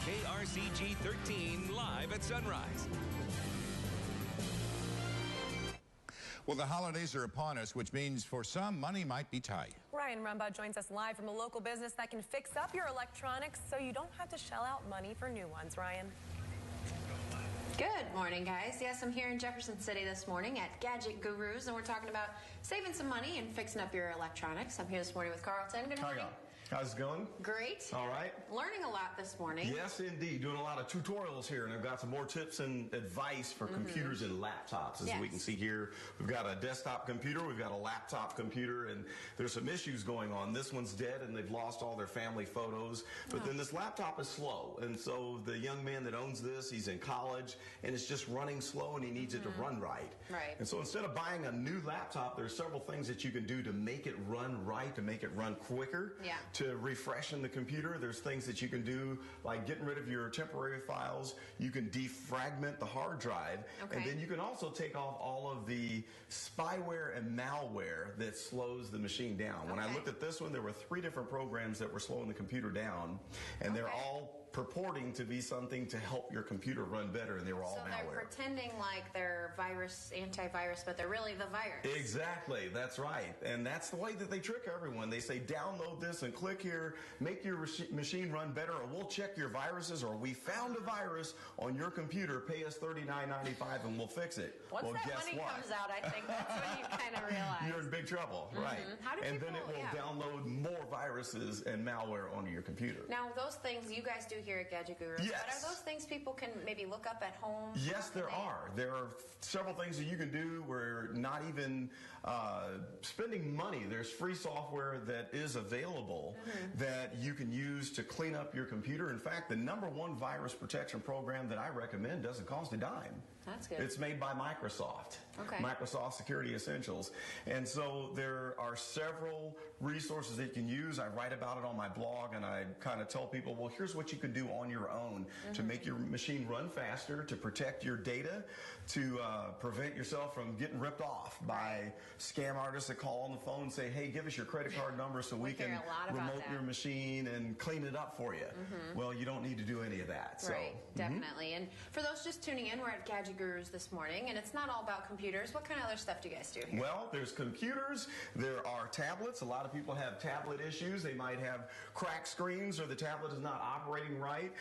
KRCG 13 live at sunrise. Well, the holidays are upon us, which means for some, money might be tight. Ryan Rumbaugh joins us live from a local business that can fix up your electronics so you don't have to shell out money for new ones. Ryan. Good morning, guys. Yes, I'm here in Jefferson City this morning at Gadget Gurus, and we're talking about saving some money and fixing up your electronics. I'm here this morning with Carlton. Good morning. Hi, how's it going? Great. All right. Learning a lot this morning. Yes, indeed. Doing a lot of tutorials here, and I've got some more tips and advice for computers and laptops. As we can see here, we've got a desktop computer, we've got a laptop computer, and there's some issues going on. This one's dead, and they've lost all their family photos. But then this laptop is slow, and so the young man that owns this, he's in college, and it's just running slow, and he needs it to run right. Right. And so instead of buying a new laptop, there's several things that you can do to make it run right, to make it run quicker. Yeah. To refreshen the computer, there's things that you can do like getting rid of your temporary files. You can defragment the hard drive, and then you can also take off all of the spyware and malware that slows the machine down. When I looked at this one, there were 3 different programs that were slowing the computer down, and they're all purporting to be something to help your computer run better, and they were all malware. So they're pretending like they're antivirus, but they're really the virus. Exactly, that's right. And that's the way that they trick everyone. They say, download this and click here, make your machine run better, or we'll check your viruses, or we found a virus on your computer, pay us $39.95 and we'll fix it. Once that money comes out, I think that's when you kind of realize. You're in big trouble, right. How do and people, then it will download more viruses and malware onto your computer. Now, those things you guys do here at Gadget Gurus, but are those things people can maybe look up at home? Yes, there are. There are several things that you can do where not even spending money. There's free software that is available that you can use to clean up your computer. In fact, the #1 virus protection program that I recommend doesn't cost a dime. That's good. It's made by Microsoft. Microsoft Security Essentials. And so there are several resources that you can use. I write about it on my blog, and I kind of tell people, well, here's what you can do on your own to make your machine run faster, to protect your data, to prevent yourself from getting ripped off by scam artists that call on the phone and say, hey, give us your credit card number so we can remote your machine and clean it up for you. Well, you don't need to do any of that. Right, definitely. And for those just tuning in, we're at Gadget Gurus this morning, and it's not all about computers. What kind of other stuff do you guys do here? Well, there's computers, there are tablets. A lot of people have tablet issues. They might have cracked screens, or the tablet is not operating right.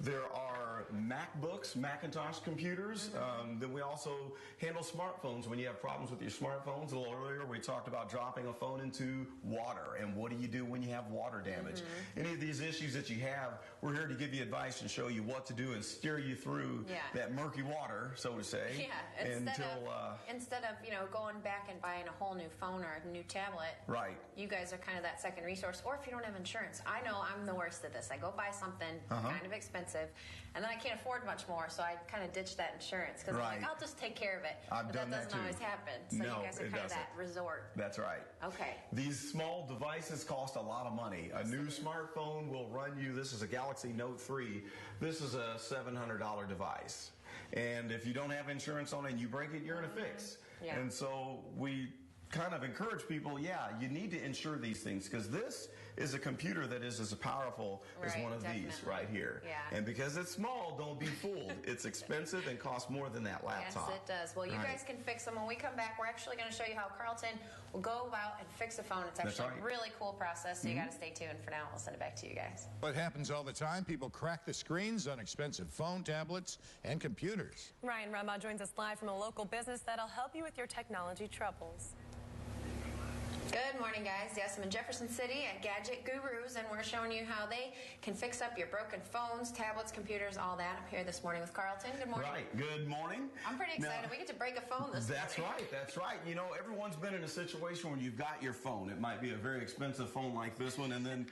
There are MacBooks, Macintosh computers. Then we also handle smartphones when you have problems with your smartphones. A little earlier we talked about dropping a phone into water, and what do you do when you have water damage. Any of these issues that you have, we're here to give you advice and show you what to do and steer you through that murky water, so to say. Instead of going back and buying a whole new phone or a new tablet, you guys are kind of that second resource. Or if you don't have insurance, I know I'm the worst at this. I go buy something kind of expensive, and then I can't afford much more, so I kind of ditch that insurance because I'm like, I'll just take care of it. But that doesn't always happen. So you guys are kind of that resort. That's right. Okay. These small devices cost a lot of money. A new smartphone will run you, this is a Galaxy Note 3, this is a $700 device. And if you don't have insurance on it and you break it, you're in a fix. And so we kind of encourage people, you need to insure these things, because this is a computer that is as powerful as one of these right here. And because it's small, don't be fooled. It's expensive and costs more than that laptop. Yes, it does. Well, you guys can fix them. When we come back, we're actually going to show you how Carlton will go about and fix a phone. It's actually a really cool process, so you got to stay tuned. For now, we'll send it back to you guys. It happens all the time. People crack the screens on expensive phone, tablets, and computers. Ryan Rumbaugh joins us live from a local business that'll help you with your technology troubles. Good morning, guys. Yes, I'm in Jefferson City at Gadget Gurus, and we're showing you how they can fix up your broken phones, tablets, computers, all that. I'm here this morning with Carlton. Good morning. Good morning. I'm pretty excited. We get to break a phone this morning. That's right. You know, everyone's been in a situation when you've got your phone. It might be a very expensive phone like this one, and then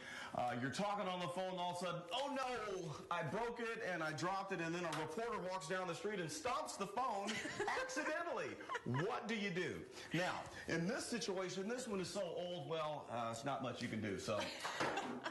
you're talking on the phone, and all of a sudden, oh no, I broke it and I dropped it, and then a reporter walks down the street and stomps the phone accidentally. What do you do? Now, in this situation, this one is so old, it's not much you can do. So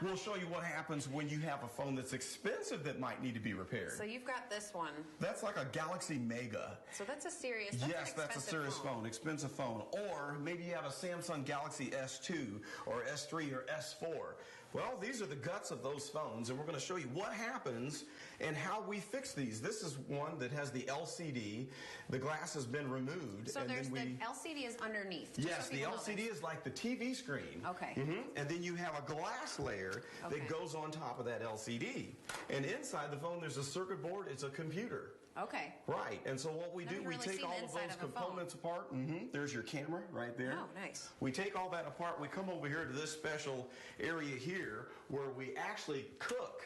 we'll show you what happens when you have a phone that's expensive that might need to be repaired. So you've got this one. That's like a Galaxy Mega. So that's a serious that's a serious phone, expensive phone. Or maybe you have a Samsung Galaxy S2 or S3 or S4. Well, these are the guts of those phones, and we're going to show you what happens and how we fix these. This is one that has the LCD. The glass has been removed. So there's the LCD is underneath. Yes, the LCD is like the TV screen. Okay. And then you have a glass layer that goes on top of that LCD. And inside the phone, there's a circuit board. It's a computer. Okay. Right. And so what we do, we take all of those components apart. There's your camera right there. Oh, nice. We take all that apart. We come over here to this special area here where we actually cook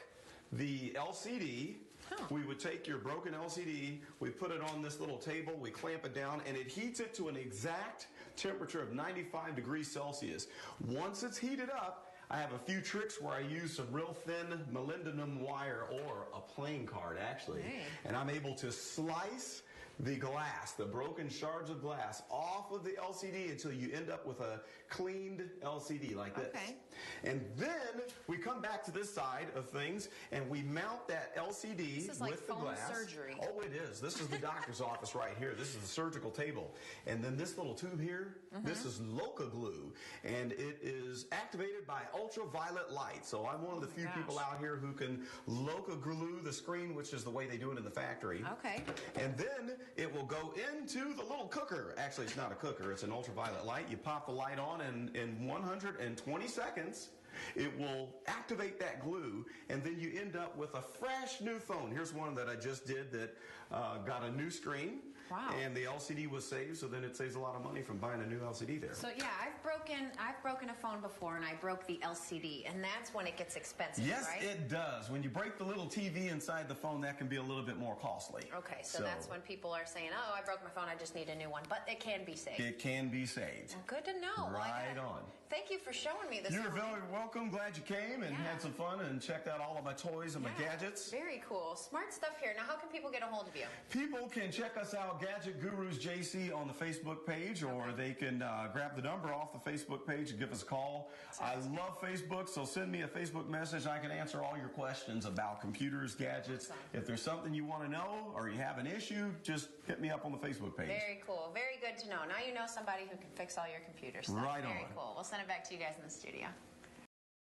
the LCD. We would take your broken LCD, we put it on this little table, we clamp it down, and it heats it to an exact temperature of 95 degrees Celsius. Once it's heated up, I have a few tricks where I use some real thin molybdenum wire, or a playing card actually, and I'm able to slice the glass, the broken shards of glass, off of the LCD until you end up with a cleaned LCD like this. And then we come back to this side of things and we mount that LCD with the glass. Surgery. Oh, it is. This is the doctor's office right here. This is the surgical table. And then this little tube here, this is Loca glue, and it is activated by ultraviolet light. So I'm one of the few people out here who can Loca glue the screen, which is the way they do it in the factory. And then it will go into the little cooker. Actually, it's not a cooker. It's an ultraviolet light. You pop the light on, and in 120 seconds, it will activate that glue, and then you end up with a fresh new phone. Here's one that I just did that got a new screen. And the LCD was saved, so then it saves a lot of money from buying a new LCD there. So yeah, I've broken a phone before, and I broke the LCD, and that's when it gets expensive, yes, right? It does. When you break the little TV inside the phone, that can be a little bit more costly. Okay, so that's when people are saying, oh, I broke my phone, I just need a new one. But it can be saved. It can be saved. Well, good to know. Right on. Thank you for showing me this. You're very welcome. Glad you came and had some fun and checked out all of my toys and my gadgets. Very cool. Smart stuff here. Now, how can people get a hold of you? People can check us out, Gadget Gurus JC, on the Facebook page, or they can grab the number off the Facebook page and give us a call. I love Facebook, so send me a Facebook message. I can answer all your questions about computers, gadgets. If there's something you want to know or you have an issue, just hit me up on the Facebook page. Very cool. Very good to know. Now you know somebody who can fix all your computers. So right very on. Cool. We'll send it back to you guys in the studio.